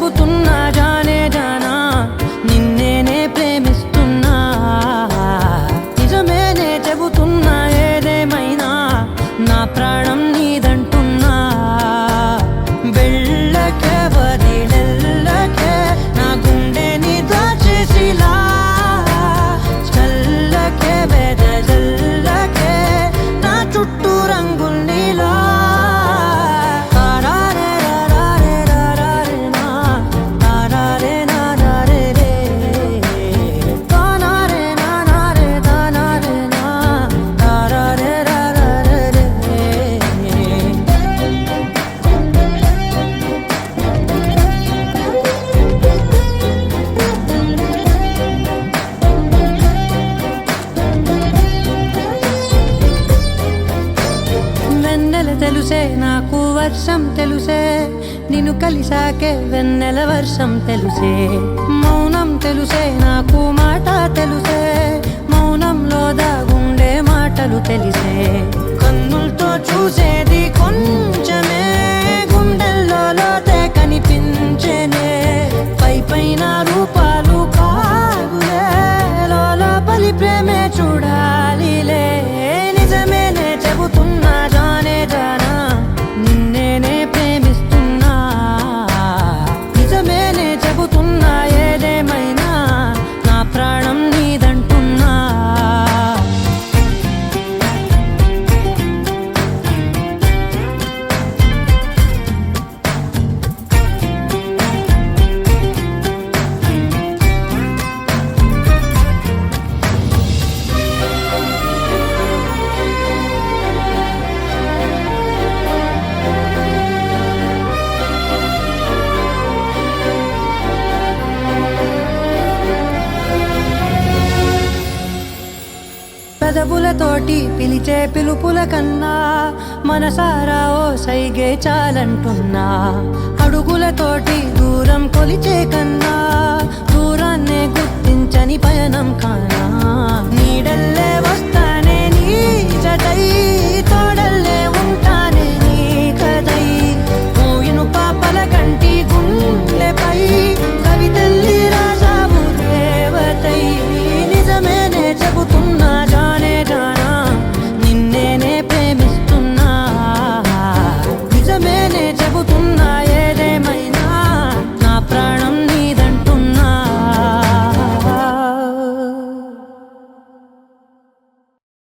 చెబుతున్నా జానే జానా నిన్నేనే ప్రేమిస్తున్నా నిజమేనే చెబుతున్నా ఏదేమైనా నా ప్రాణం నీదంటున్నా వెళ్ళకే వదిలెళ్ళకే నా గుండెని దాచేసిలా చల్లకే వెదజల్లకే నా చుట్టూ రంగుల్నిలా తెలుసే నాకు వర్షం తెలుసే నిన్ను కలిసాకే వెన్నెల వర్షం తెలుసే మౌనం తెలుసే నాకు మాట తెలుసే మౌనంలో దాగుండే మాటలు తెలిసే కన్నులతో చూసేది కొంచెమే గుండెల్లో లోతే కనిపించేనే పై పైన రూపాలు కాదులే లోపలి ప్రేమే చూడాలిలే నిజమేనే చెబుతున్నా జానే జానా నిన్నేనే ప్రేమిస్తున్నా నిజమేనే చెబుతున్నా ఏదేమైనా నా ప్రాణం నీదంటున్నా పెదవులతోటి పిలిచే పిలుపుల కన్నా మనసారా ఓ సైగే చాలంటున్నా అడుగులతోటి దూరం కొలిచే కన్నా దూరాన్నే గుర్తించని పయనం కానా నీడల్లే వస్తానే నీ జతై